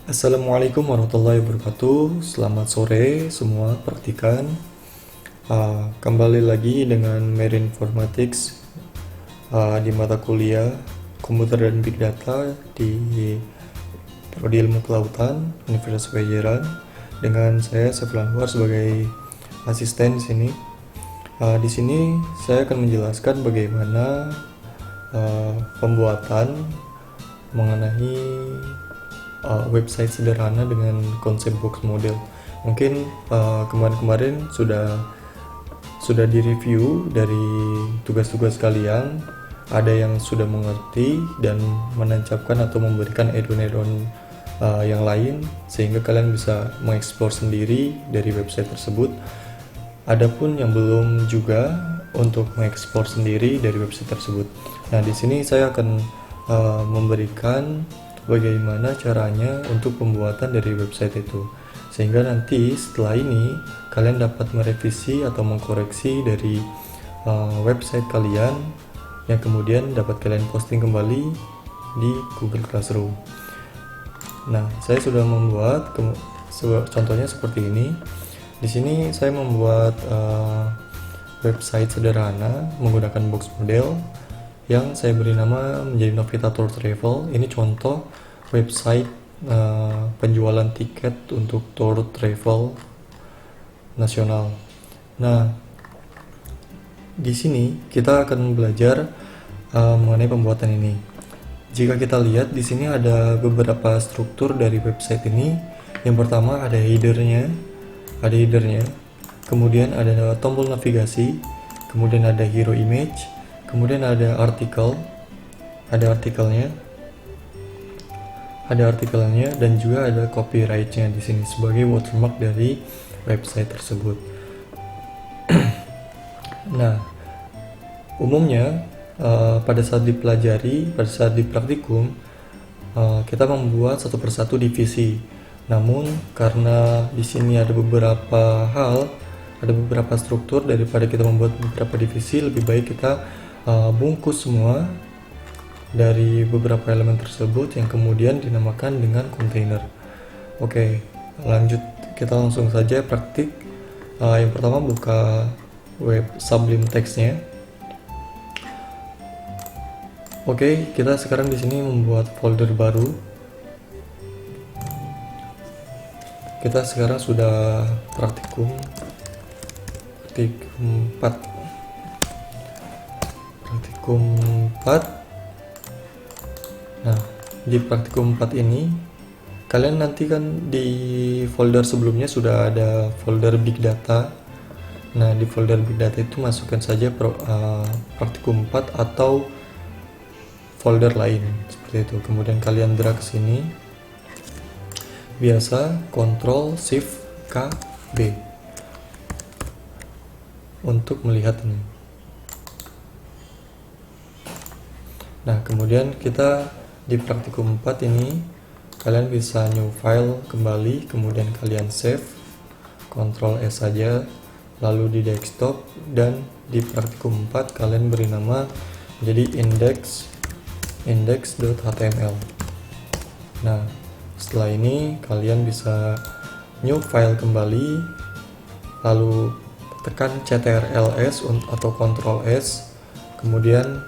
Assalamualaikum warahmatullahi wabarakatuh. Selamat sore semua. Perhatikan, kembali lagi dengan Marine Informatics di mata kuliah Komputer dan Big Data di Prodi Ilmu Kelautan Universitas Pajajaran dengan saya Seflan Anwar sebagai asisten di sini. Di sini saya akan menjelaskan bagaimana pembuatan mengenai website sederhana dengan konsep box model. Mungkin kemarin-kemarin sudah direview dari tugas-tugas kalian, ada yang sudah mengerti dan menancapkan atau memberikan add-on yang lain sehingga kalian bisa mengeksplor sendiri dari website tersebut. Adapun yang belum juga untuk mengeksplor sendiri dari website tersebut. Nah, di sini saya akan memberikan bagaimana caranya untuk pembuatan dari website itu, sehingga nanti setelah ini kalian dapat merevisi atau mengkoreksi dari website kalian yang kemudian dapat kalian posting kembali di Google Classroom. Nah, saya sudah membuat contohnya seperti ini. Di sini saya membuat website sederhana menggunakan box model yang saya beri nama menjadi Novita Tour Travel. Ini contoh website penjualan tiket untuk tour travel nasional. Nah, di sini kita akan belajar mengenai pembuatan ini. Jika kita lihat di sini ada beberapa struktur dari website ini. Yang pertama ada headernya, kemudian ada tombol navigasi, kemudian ada hero image, kemudian ada artikelnya, dan juga ada copyrightnya di sini sebagai watermark dari website tersebut. Nah, umumnya pada saat di praktikum, kita membuat satu persatu divisi. Namun karena di sini ada beberapa struktur, daripada kita membuat beberapa divisi, lebih baik kita bungkus semua dari beberapa elemen tersebut yang kemudian dinamakan dengan kontainer. Oke, lanjut, kita langsung saja praktik. Yang pertama buka web Sublime Text-nya. Oke, kita sekarang di sini membuat folder baru. Kita sekarang sudah praktikum 4. Nah, di praktikum 4 ini kalian nanti kan di folder sebelumnya sudah ada folder Big Data. Nah, di folder Big Data itu masukkan saja praktikum 4 atau folder lain seperti itu. Kemudian kalian drag ke sini. Biasa Ctrl Shift K B untuk melihat ini. Nah, kemudian kita di praktikum 4 ini kalian bisa new file kembali, kemudian kalian save, Ctrl S saja, lalu di desktop, dan di praktikum 4 kalian beri nama menjadi index.html. Nah, setelah ini kalian bisa new file kembali, lalu tekan Ctrl+S atau Ctrl S, kemudian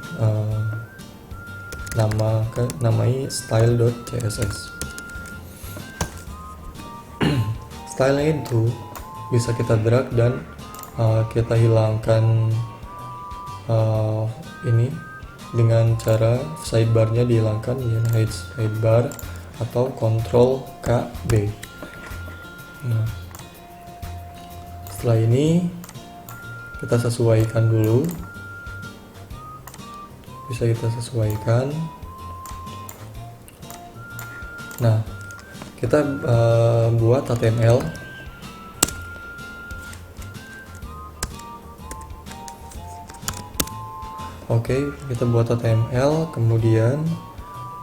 namai style.css. Stylenya itu bisa kita drag dan kita hilangkan ini dengan cara sidebarnya dihilangkan, hide sidebar atau Ctrl K B. Nah, setelah ini kita sesuaikan dulu, bisa kita sesuaikan. Nah, kita buat HTML. Oke, kita buat HTML, kemudian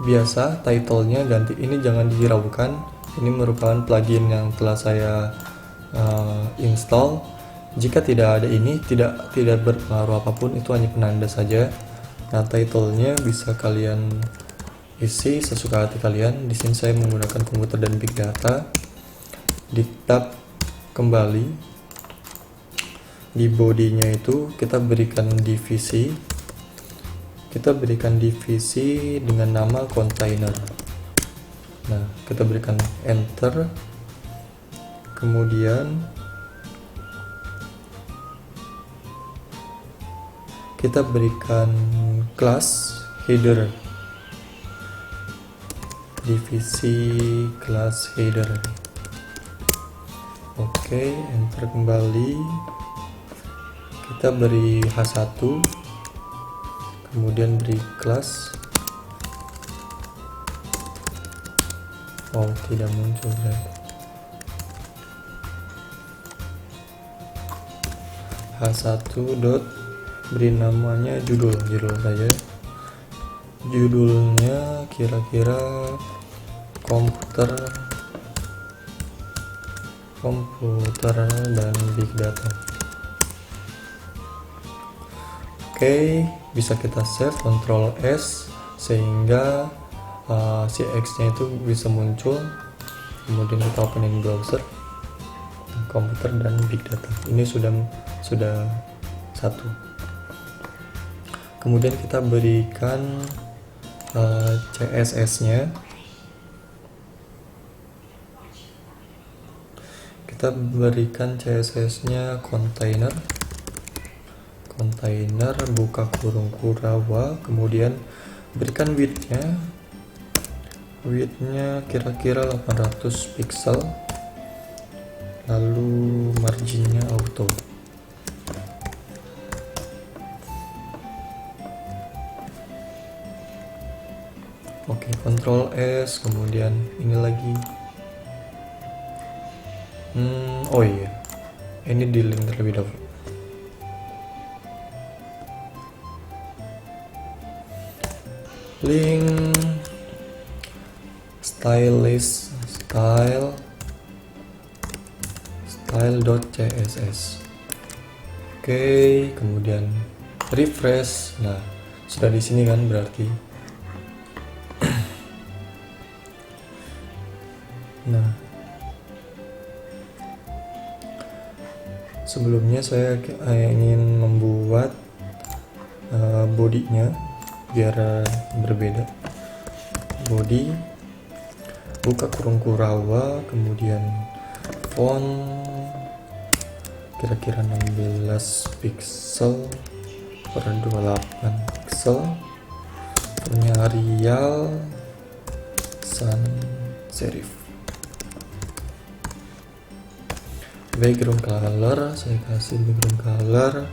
biasa title-nya ganti, ini jangan dihiraukan, ini merupakan plugin yang telah saya install. Jika tidak ada ini, tidak berpengaruh apapun, itu hanya penanda saja. Nah, title-nya bisa kalian isi sesuka hati kalian. Di sini saya menggunakan komputer dan big data. Di tab kembali, di bodinya itu kita berikan divisi. Kita berikan divisi dengan nama container. Nah, kita berikan enter. Kemudian kita berikan kelas header. Divisi kelas header. Oke, enter kembali. Kita beri H1, kemudian beri kelas. Oh, tidak muncul ya. H1 dot, beri namanya judul saja. Judulnya kira-kira komputer dan big data. Oke, bisa kita save, Ctrl S, sehingga si X-nya itu bisa muncul. Kemudian kita opening browser, komputer dan big data. Ini sudah satu. Kemudian kita berikan CSS-nya. Kita berikan CSS-nya container buka kurung Kurawa, kemudian berikan width-nya kira-kira 800 pixel, lalu marginnya auto. Oke, Ctrl S, kemudian ini lagi. Oh iya, ini di link terlebih dahulu. Link style.css. Oke, kemudian refresh. Nah, sudah di sini kan berarti. Nah, sebelumnya saya ingin membuat bodinya biar berbeda. Body buka kurung Kurawa, kemudian font kira-kira 16 pixel per 28 pixel, punya Arial sans serif. Background color saya kasih background color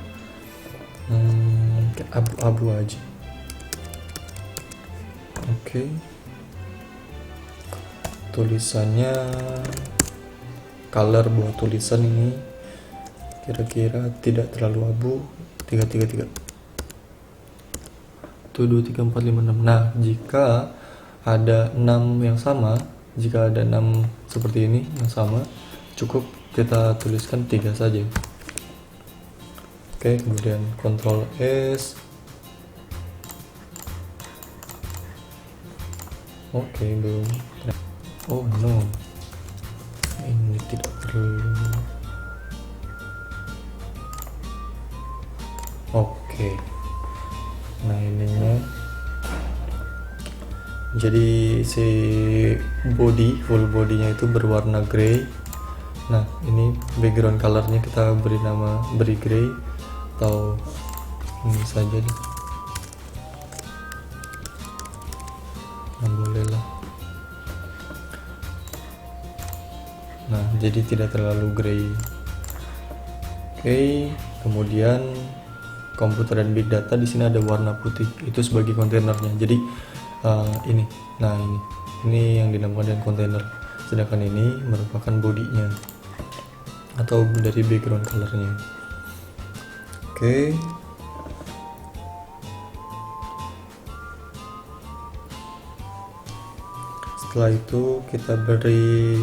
abu-abu aja. Oke. Tulisannya, color buat tulisan ini kira-kira tidak terlalu abu, 333 1 2 3 4 5 6. Nah, jika ada 6 yang sama, jika ada 6 seperti ini yang sama, cukup kita tuliskan 3 saja. Oke, kemudian Ctrl S. Oke, belum. Oh no, ini tidak perlu. Oke, nah ininya. Jadi si full bodinya itu berwarna grey. Nah, ini background colornya kita beri grey atau ini saja deh. Nah, boleh lah. Nah, jadi tidak terlalu grey. Oke, kemudian komputer dan big data di sini ada warna putih. Itu sebagai kontainernya. Jadi ini. Nah, ini yang dinamakan kontainer. Sedangkan ini merupakan bodinya atau dari background colornya. Oke. Setelah itu kita beri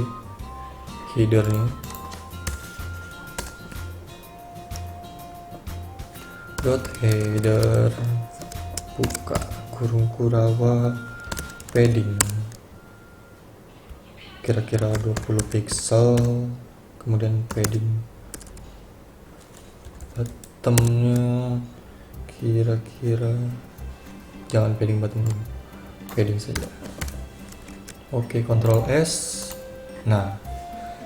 headernya. Header buka kurung Kurawa padding kira-kira 20 pixel, kemudian padding bottomnya kira-kira, jangan padding bottom dulu, padding saja. Oke, Ctrl S. Nah,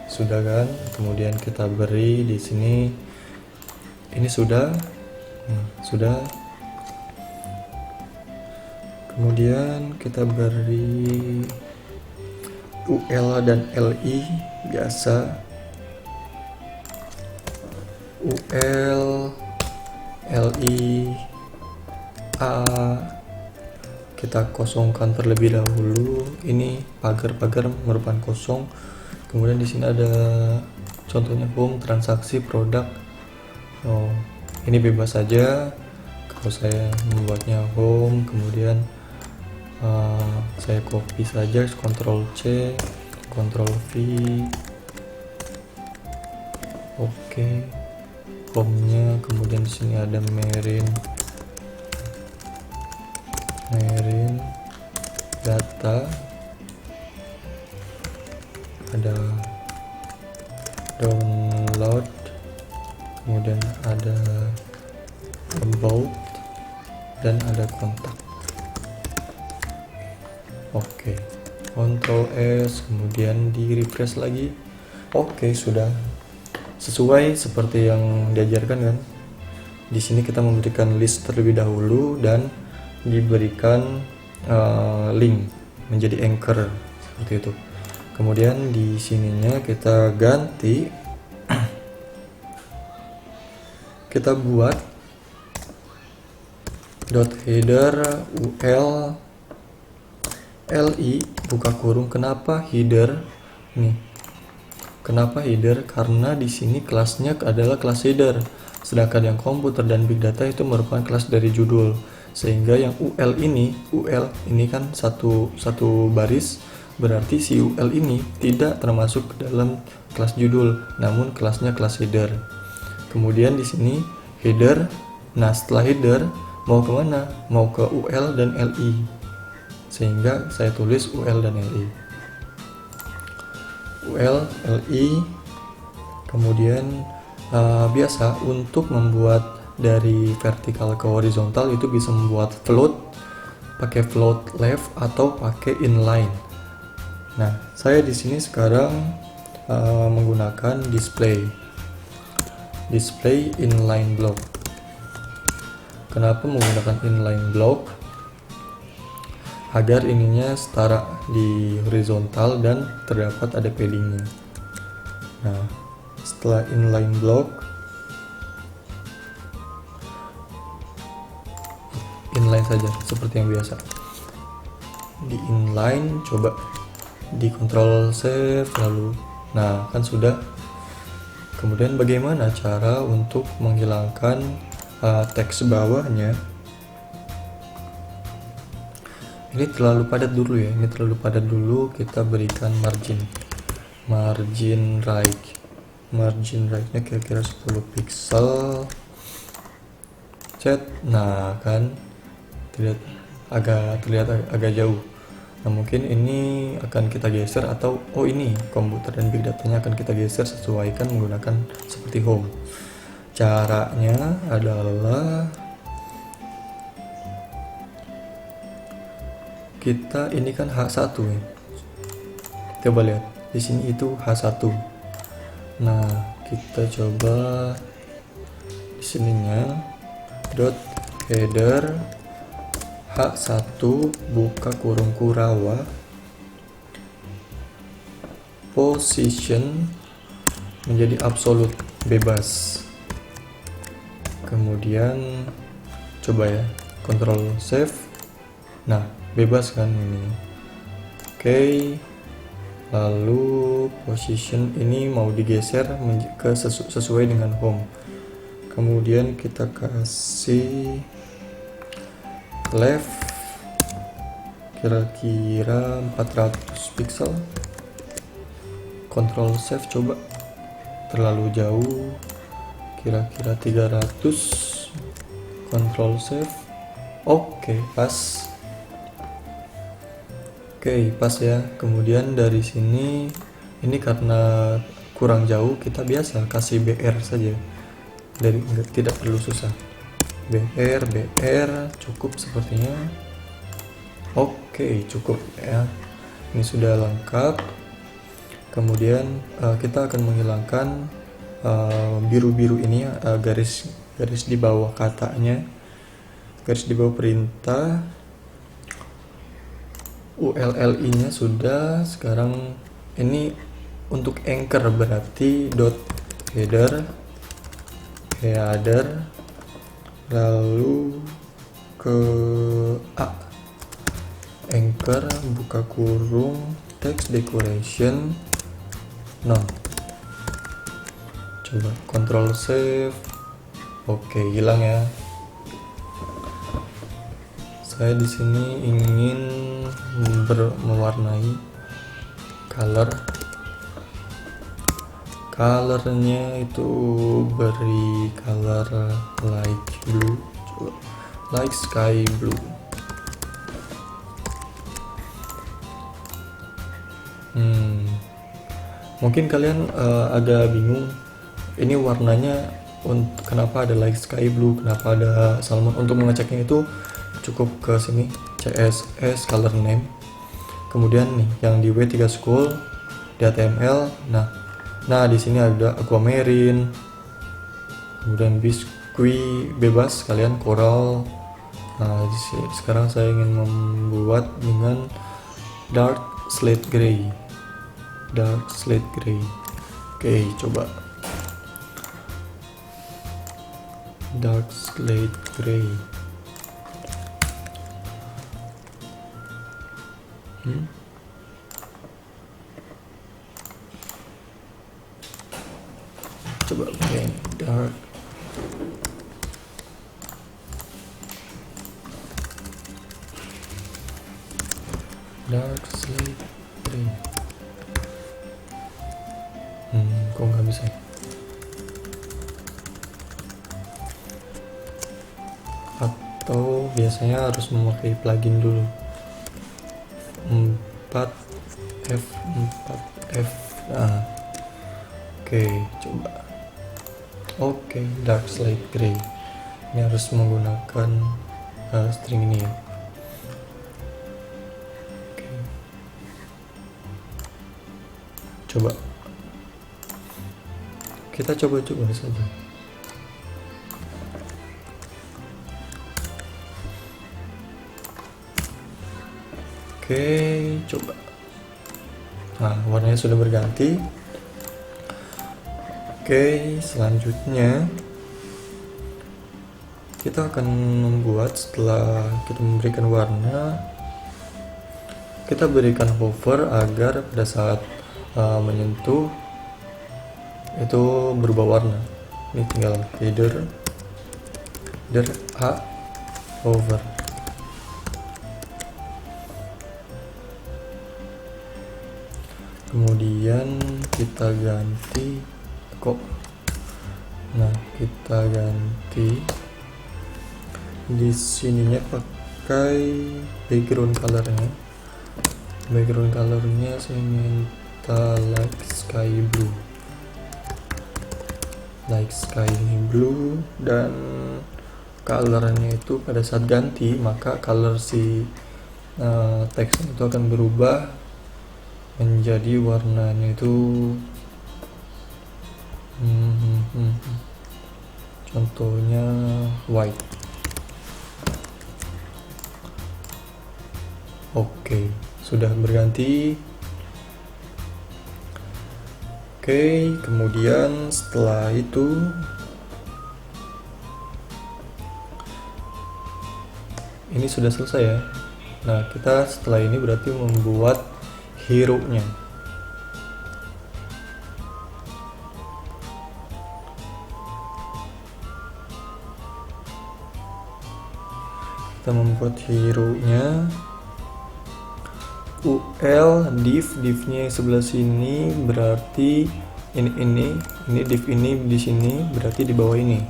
sudah kan? Kemudian kita beri di sini, ini sudah. Sudah. Kemudian kita beri UL dan LI biasa. UL, LI, A kita kosongkan terlebih dahulu. Ini pagar-pagar merupakan kosong. Kemudian di sini ada contohnya home, transaksi, produk. Ini bebas saja. Kalau saya membuatnya home, kemudian saya copy saja, Ctrl C, Ctrl V. Oke, home-nya. Kemudian di sini ada marine data, ada download, kemudian ada about, dan ada kontak. Oke, Ctrl S, kemudian di refresh lagi. Oke, sudah sesuai seperti yang diajarkan kan. Di sini kita memberikan list terlebih dahulu dan diberikan link menjadi anchor seperti itu. Kemudian di sininya kita ganti, kita buat .header ul li buka kurung. Kenapa header nih? Kenapa header? Karena di sini kelasnya adalah kelas header, sedangkan yang komputer dan big data itu merupakan kelas dari judul. Sehingga yang ul ini kan satu baris, berarti si ul ini tidak termasuk ke dalam kelas judul, namun kelasnya kelas header. Kemudian di sini header. Nah, setelah header mau kemana? Mau ke ul dan li, sehingga saya tulis ul dan li. ul, li. Kemudian biasa untuk membuat dari vertikal ke horizontal itu bisa membuat float, pakai float left atau pakai inline. Nah, saya di sini sekarang menggunakan display inline block. Kenapa menggunakan inline block? Agar ininya setara di horizontal dan terdapat ada paddingnya. Nah, setelah inline block, inline saja seperti yang biasa. Di inline, coba di Ctrl save lalu. Nah, kan sudah. Kemudian bagaimana cara untuk menghilangkan teks bawahnya? Ini terlalu padat dulu ya. Ini terlalu padat dulu. Kita berikan margin right. Margin right-nya kira-kira 10 pixel. Set. Nah, kan terlihat agak jauh. Nah, mungkin ini akan kita geser, atau ini komputer dan big datanya akan kita geser, sesuaikan menggunakan seperti home. Caranya adalah kita ini kan H1 ya. Coba lihat di sini itu H1. Nah, kita coba di sininya .header H1 buka kurung Kurawa, position menjadi absolute, bebas. Kemudian coba ya, Ctrl save. Nah, bebas kan ini. Oke, lalu position ini mau digeser ke sesuai dengan home. Kemudian kita kasih left kira-kira 400 pixel. Ctrl save, coba terlalu jauh, kira-kira 300. Ctrl save. Oke, pas. Oke, pas ya. Kemudian dari sini, ini karena kurang jauh, kita biasa kasih BR saja. Tidak perlu susah. BR cukup sepertinya. Oke, cukup ya. Ini sudah lengkap. Kemudian kita akan menghilangkan biru-biru ini, garis di bawah katanya, garis di bawah perintah. ULLI nya sudah. Sekarang ini untuk anchor, berarti dot header, lalu ke A, anchor buka kurung text decoration none. Coba control save. Oke, hilang ya. Saya di sini ingin mewarnai colornya itu beri color light blue, like sky blue. Mungkin kalian agak bingung ini warnanya kenapa ada like sky blue, kenapa ada salmon. Untuk mengeceknya itu cukup ke sini, CSS color name, kemudian nih yang di W3 School di HTML. Nah di sini ada aquamarine, kemudian biskuit bebas, kalian coral. Nah sekarang saya ingin membuat dengan dark slate gray. Oke, coba dark slate gray. Coba pakai dark slate gray. Kok nggak bisa? Atau biasanya harus memakai plugin dulu. 4F. Oke, coba. Oke, dark slate gray. Ini harus menggunakan string ini ya. Oke. Coba. Kita coba saja. Oke, coba. Nah, warnanya sudah berganti. Oke, selanjutnya kita akan membuat, setelah kita memberikan warna, kita berikan hover agar pada saat menyentuh itu berubah warna. Ini tinggal header A hover. Kemudian kita ganti kita ganti di sininya pakai background colornya. Saya minta like sky blue, dan colornya itu pada saat ganti maka color si teks itu akan berubah menjadi warnanya itu contohnya white. Oke, sudah berganti. Oke, kemudian setelah itu ini sudah selesai ya. Nah, kita setelah ini berarti membuat hero-nya. Kita membuat hero-nya. UL div-nya sebelah sini berarti ini div ini di sini berarti di bawah ini.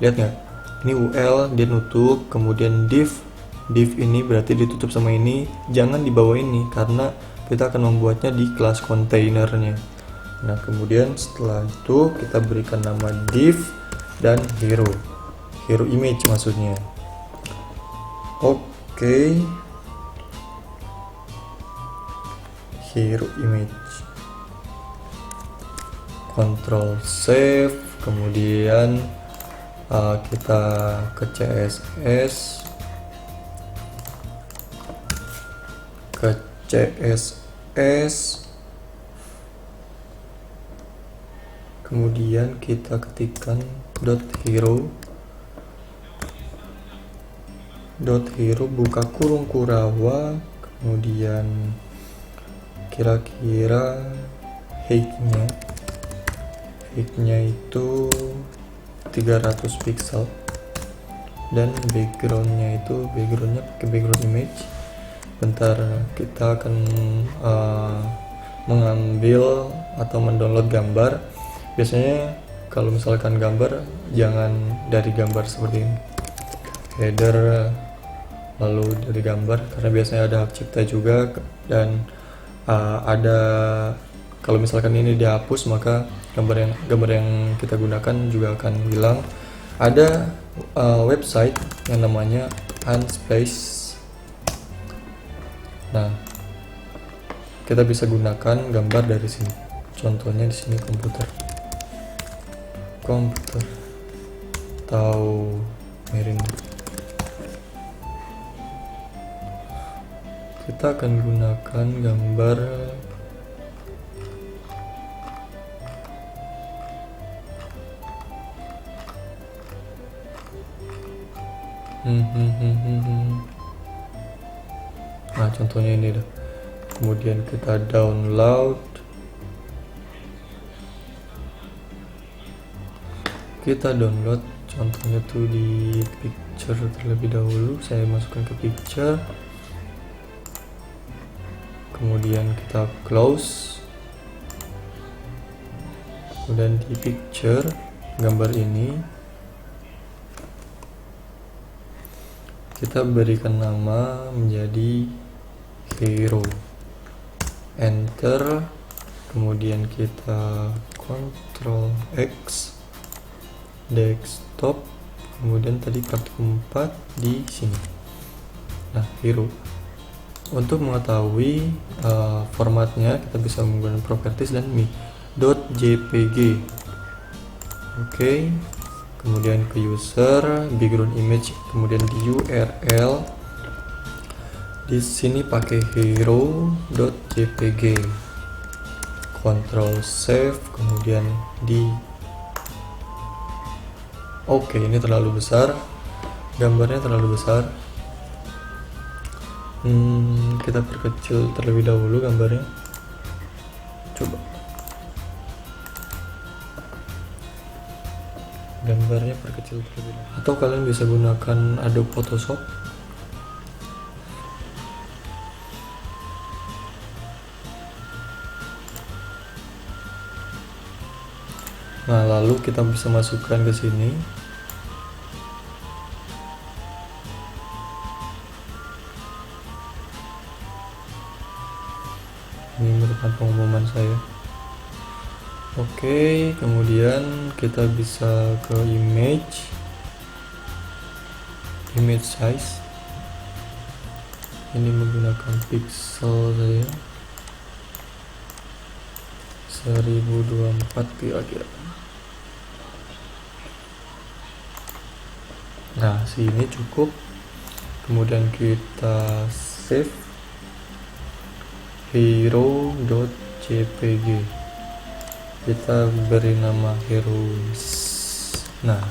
Lihat nggak? Ini UL dia nutup, kemudian div div ini berarti ditutup sama ini, jangan dibawa ini karena kita akan membuatnya di kelas kontainernya. Nah, kemudian setelah itu kita berikan nama div dan hero image maksudnya. Oke. Hero image, Ctrl save, kemudian kita ke CSS, kemudian kita ketikkan .hero buka kurung Kurawa, kemudian kira-kira height-nya itu 300 pixel, dan backgroundnya pakai background image. Bentar, kita akan mengambil atau mendownload gambar. Biasanya kalau misalkan gambar, jangan dari gambar seperti ini, header lalu dari gambar, karena biasanya ada hak cipta juga, dan ada, kalau misalkan ini dihapus maka gambar yang kita gunakan juga akan hilang. Ada website yang namanya Unspace. Nah, kita bisa gunakan gambar dari sini. Contohnya di sini komputer atau Merindu. Kita akan gunakan gambar nah, contohnya ini dah. Kemudian kita download, contohnya tuh di picture terlebih dahulu. Saya masukkan ke picture, kemudian kita close, kemudian di picture gambar ini kita berikan nama menjadi hero, enter, kemudian kita Ctrl X, desktop, kemudian tadi praktikum 4 di sini. Nah, hero. Untuk mengetahui formatnya, kita bisa menggunakan properties dan .jpg. Oke. Kemudian ke user, background image, kemudian di URL. Di sini pakai hero.jpg. Ctrl save, kemudian di Oke, ini terlalu besar. Gambarnya terlalu besar. Kita perkecil terlebih dahulu gambarnya. Coba. Gambarnya perkecil terlebih dahulu. Atau kalian bisa gunakan Adobe Photoshop. Nah, lalu kita bisa masukkan ke sini. Ini merupakan pengumuman saya. Oke, kemudian kita bisa ke image size. Ini menggunakan pixel saya 1024 kira-kira. Nah, sini cukup. Kemudian kita save hero.jpg. Kita beri nama heroes. Nah,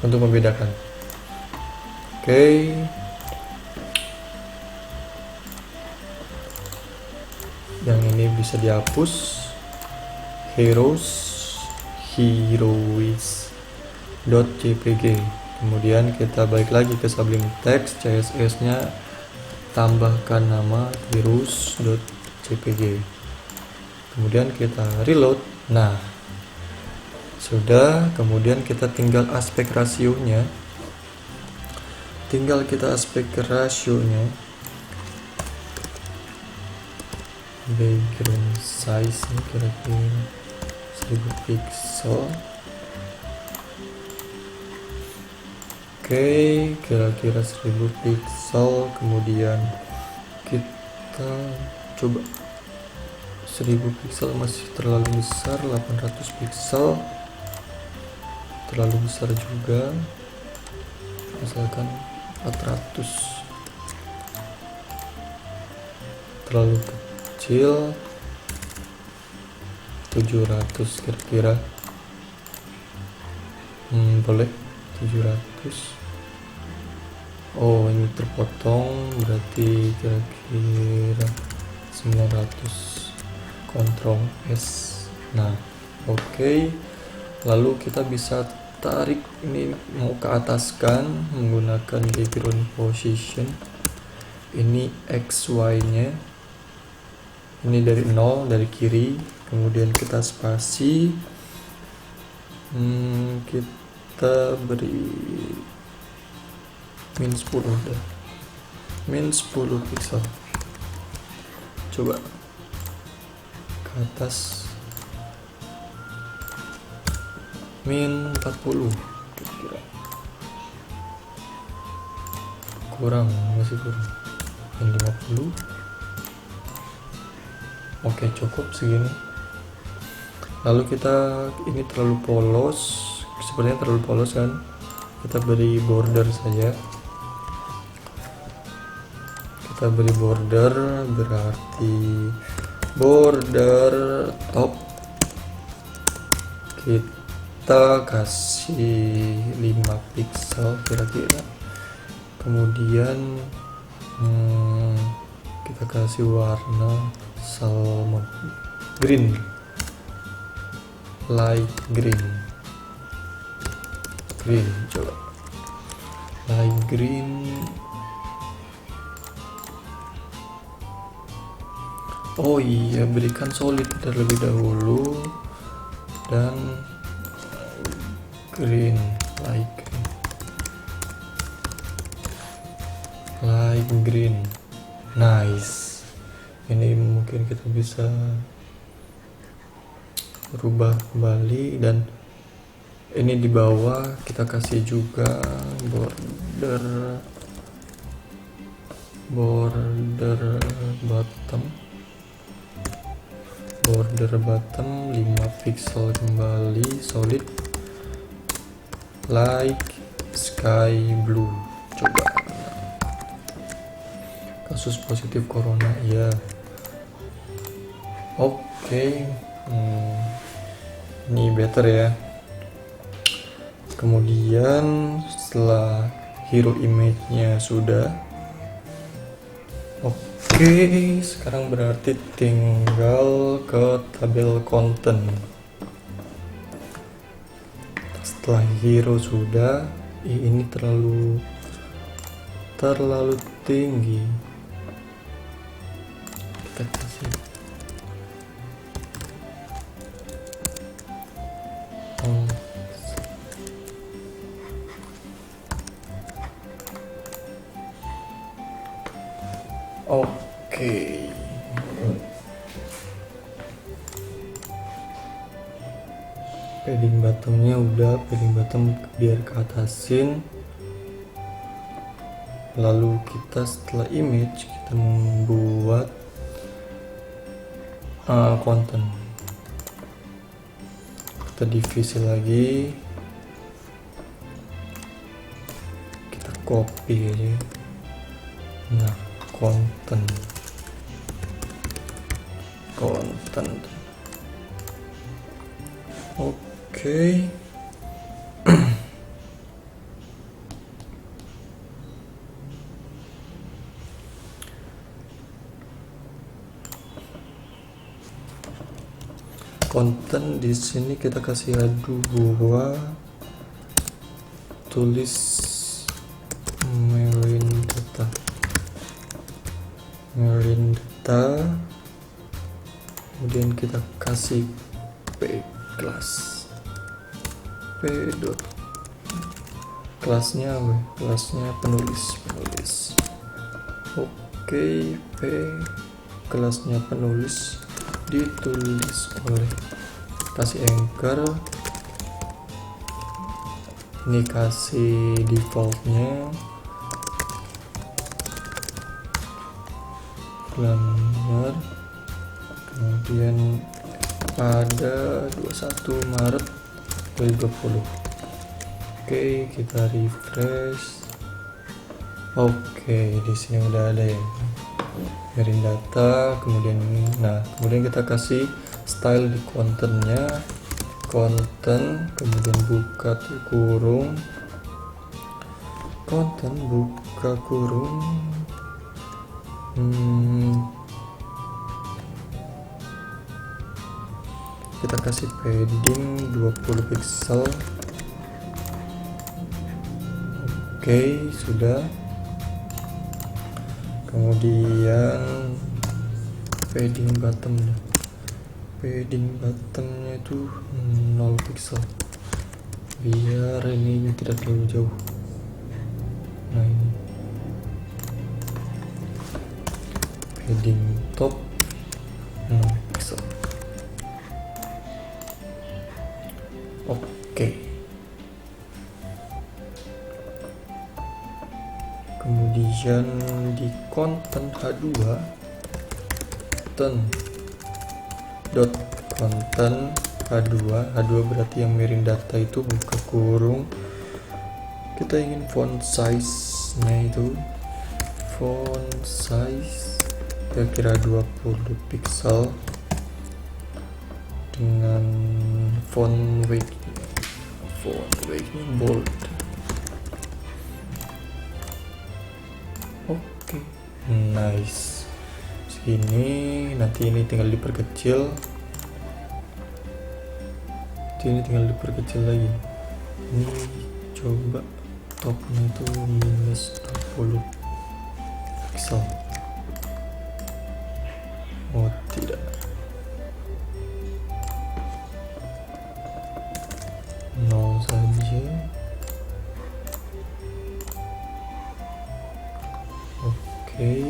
untuk membedakan. Oke. Yang ini bisa dihapus. heroes.jpg. Kemudian kita balik lagi ke Sublime Text, CSS nya tambahkan nama heroes.jpg. Kemudian kita reload. Nah, sudah. Kemudian kita tinggal aspek rasionya. tinggal kita aspek rasionya, background size nya kira-kira 1000 pixel. Oke, kira-kira 1000 pixel. Kemudian kita coba 1000 pixel masih terlalu besar, 800 pixel terlalu besar juga, misalkan 400 terlalu kecil, 700 kira-kira. Boleh 700. Oh, ini terpotong, berarti kira-kira 900. Ctrl S. Nah, oke. Lalu kita bisa tarik ini mau ke atas kan menggunakan background position. Ini XY nya, ini dari 0 dari kiri, kemudian kita spasi, kita beri min 10 dah, min 10 pixel. Coba ke atas, min 40 kira-kira. Kurang, masih kurang, min 50. Oke, cukup segini. Lalu kita, ini terlalu polos, sepertinya terlalu polos kan, kita beri border saja. Kita beri border, berarti border top kita kasih 5 pixel kira-kira. Kemudian kita kasih warna salmon green, light green, coba light green. Oh iya, berikan solid terlebih dahulu dan green, light green. Nice. Ini mungkin kita bisa rubah kembali, dan ini di bawah kita kasih juga border bottom 5 pixel kembali, solid, like sky blue. Coba kasus positif corona ya. Oke, ini better ya. Kemudian setelah hero image-nya sudah oke, sekarang berarti tinggal ke tabel konten. Setelah hero sudah, ini terlalu tinggi. Kita kasih oke. Padding bottomnya udah, padding bottom biar ke atasin. Lalu kita setelah image kita membuat konten. Kita divisi lagi, kita copy aja. Nah, konten oke. Konten di sini kita kasih adu bahwa tulis marine data, kemudian kita kasih p class kelasnya penulis. Oke, P kelasnya penulis ditulis oleh, kasih anchor, ini kasih defaultnya glamour, kemudian pada 21 Maret 2020. Oke, kita refresh. Oke, di sini udah ada ya, miring data, kemudian ini. Nah, kemudian kita kasih style di kontennya, konten, kemudian buka kurung, konten buka kurung, kita kasih padding 20 pixel. Oke, sudah. Kemudian padding bottomnya itu 0 pixel biar ini tidak terlalu jauh. Nah, ini padding top 0 pixel. Oke. Kemudian di konten H2 konten H2 berarti yang miring data itu buka kurung, kita ingin font size nya itu font size kira-kira 20 pixel dengan font weight nya bold. Oke, nice. Segini, nanti ini tinggal diperkecil. Lagi. Ini coba topnya itu minus 20 pixel. Oh tidak. Nol saja. Oke.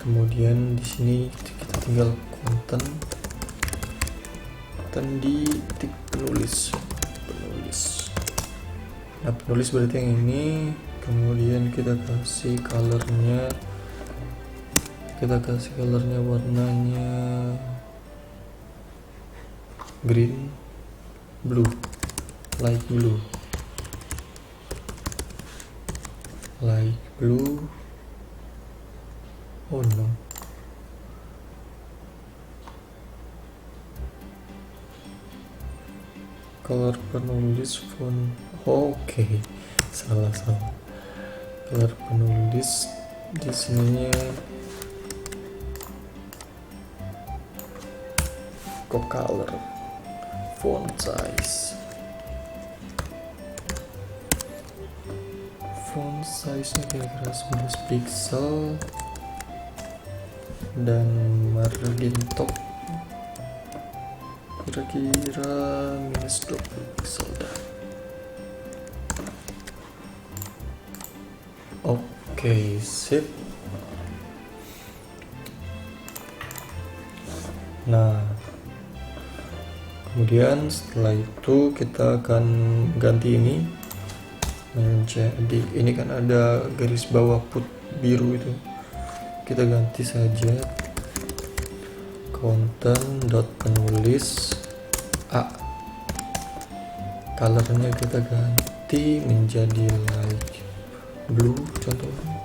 Kemudian di sini kita tinggal konten di titik penulis. Nah, penulis berarti yang ini. Kemudian kita kasih colornya. Warnanya green, blue, light blue. Oh no. Color penulis font. Oke, salah. Color penulis di sininya kok color font size. Font size-nya kira-kira 11 pixel dan margin top kira-kira minus 20 pixel dah. Oke, sip. Nah, kemudian setelah itu kita akan ganti ini menjadi, ini kan ada garis bawah put biru itu, kita ganti saja konten.penulis A, colornya kita ganti menjadi light blue contohnya,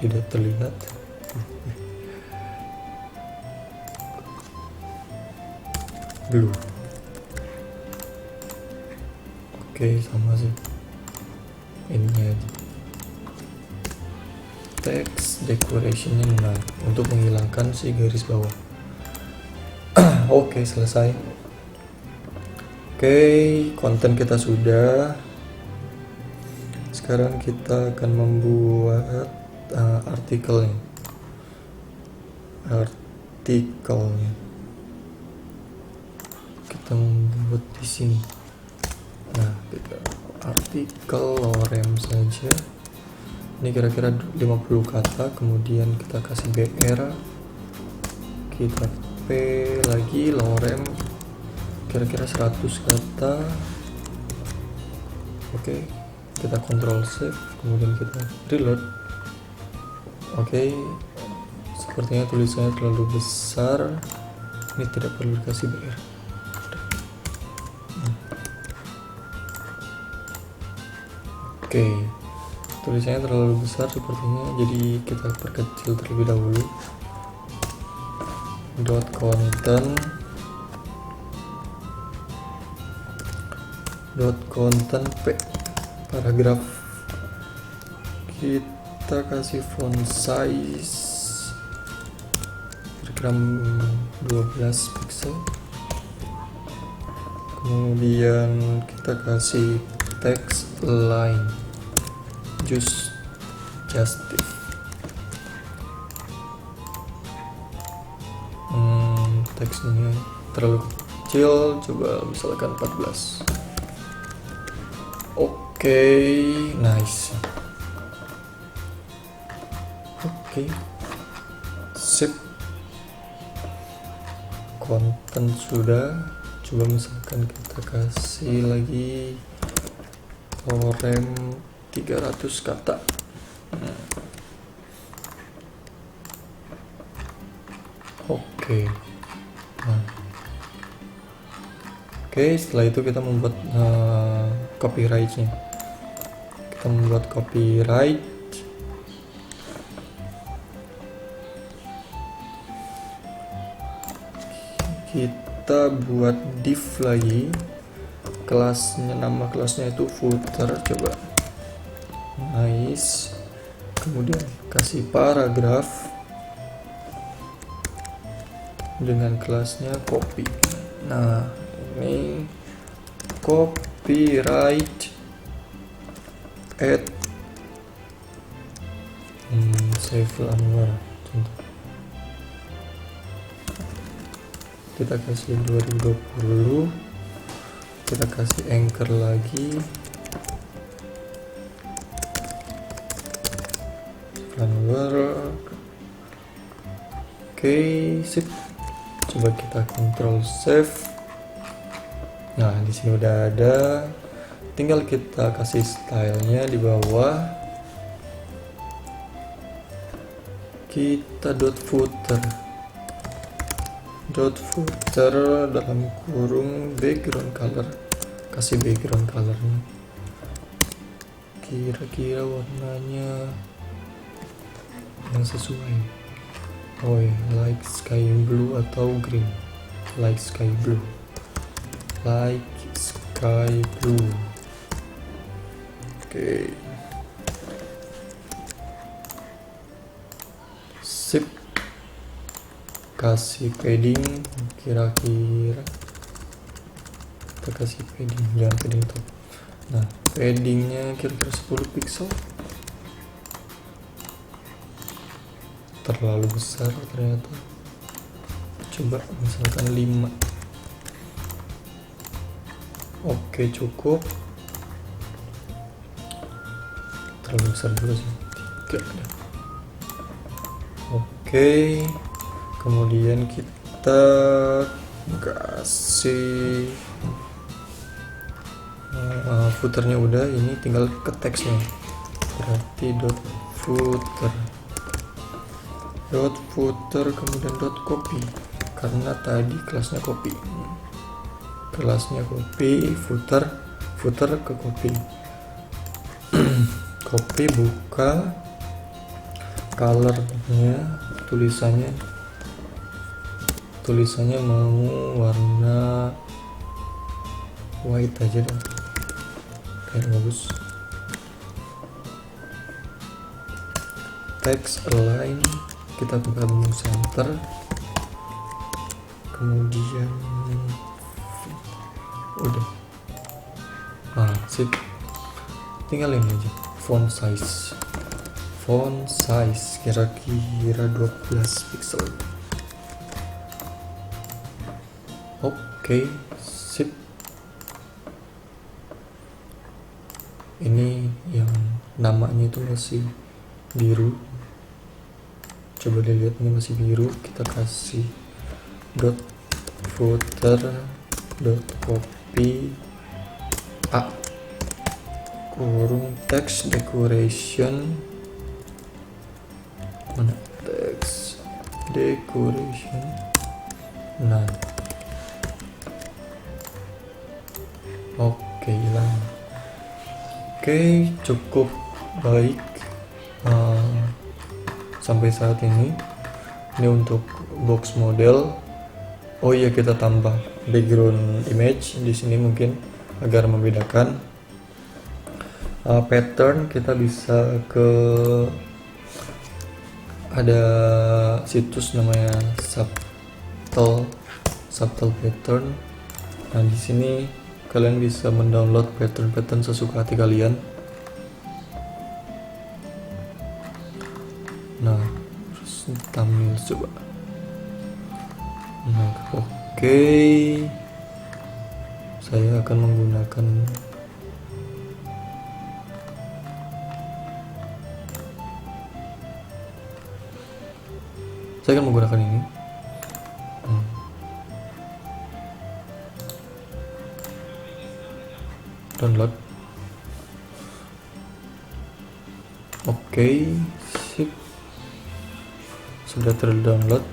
tidak terlihat. Blue. Oke, sama sih ini aja. Text decorationnya nah untuk menghilangkan si garis bawah. Oke, selesai. Oke, konten kita sudah. Sekarang kita akan membuat artikelnya. artikelnya. Kita membuat di sini. Nah, kita artikel lorem saja. Ini kira-kira 50 kata, kemudian kita kasih BR, kita P lagi lorem kira-kira 100 kata. Oke, kita Ctrl Save, kemudian kita reload. Oke, sepertinya tulisannya terlalu besar, ini tidak perlu dikasih BR. Oke, tulisannya terlalu besar sepertinya, jadi kita perkecil terlebih dahulu. Content P, paragraf kita kasih font size kira-kira 12 pixel, kemudian kita kasih text line justice. Teksnya terlalu kecil, coba misalkan 14. Oke, nice. Oke, sip. Konten sudah, coba misalkan kita kasih lagi lorem 300 kata. Oke. Oke, setelah itu kita membuat copyright-nya. Kita membuat copyright. Kita buat div lagi. Kelasnya, nama kelasnya itu footer, coba. Nice. Kemudian kasih paragraf dengan kelasnya copy. Nah, ini copyright add Saiful Anwar, contoh. Kita kasih 2020, kita kasih anchor lagi, Anwar. Oke, sip. Coba kita Ctrl Save. Nah, di sini udah ada. Tinggal kita kasih stylenya di bawah. Kita footer dalam kurung background color. Kasih background colornya. Kira-kira warnanya yang sesuai. Oh ya, like sky blue atau green. Like sky blue. Oke. Sip. Kasih padding kira-kira. Kita kasih padding, jangan padding top. Nah, paddingnya kira-kira 10 pixel. Terlalu besar ternyata. Coba misalkan 5. Oke, cukup. Terlalu besar juga sih, 3. Oke, kemudian kita kasih footernya udah, ini tinggal ke teksnya, berarti footer kemudian copy, karena tadi kelasnya copy, footer ke copy. Copy, buka, colornya, tulisannya mau warna white aja deh, kayak bagus. Text align, kita buka menu center, kemudian udah, sip. Tinggal ini aja, font size kira-kira 12 pixel. Oke, sip. Ini yang namanya itu masih biru, coba dilihat, ini masih biru. Kita kasih dot footer dot copy a kurung text decoration, mana text decoration, nah oke, hilang. Oke, cukup baik sampai saat ini. Ini untuk box model. Oh iya, kita tambah background image di sini mungkin agar membedakan. Pattern kita bisa ke, ada situs namanya subtle pattern. Nah, di sini kalian bisa mendownload pattern sesuka hati kalian. Nah, terus thumbnail coba. Nah, oke. Saya akan menggunakan ini. Download. Oke, sip. Sudah terdownload.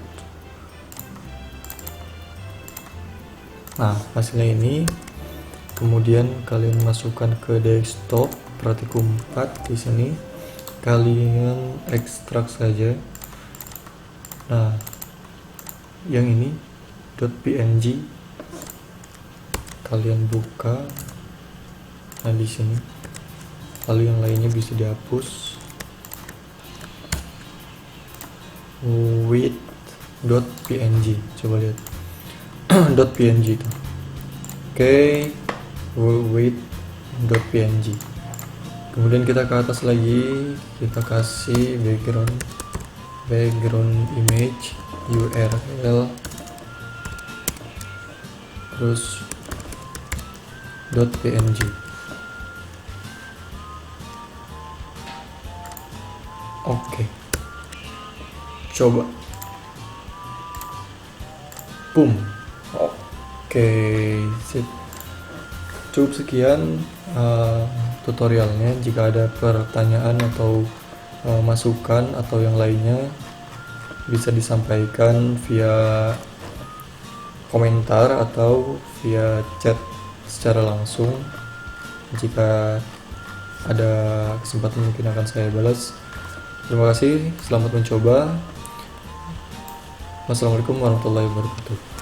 Nah, hasilnya ini. Kemudian kalian masukkan ke desktop Praktikum 4 di sini. Kalian ekstrak saja. Nah, yang ini .png kalian buka. Nah, di sini. Lalu yang lainnya bisa dihapus. With.png, coba lihat. .png itu. Oke, with.png. Kemudian kita ke atas lagi, kita kasih background image URL, terus .png. Oke, coba. Boom. Oke, sip. Cukup sekian tutorialnya. Jika ada pertanyaan atau masukan atau yang lainnya, bisa disampaikan via komentar atau via chat secara langsung. Jika ada kesempatan mungkin akan saya balas. Terima kasih, selamat mencoba. Wassalamualaikum warahmatullahi wabarakatuh.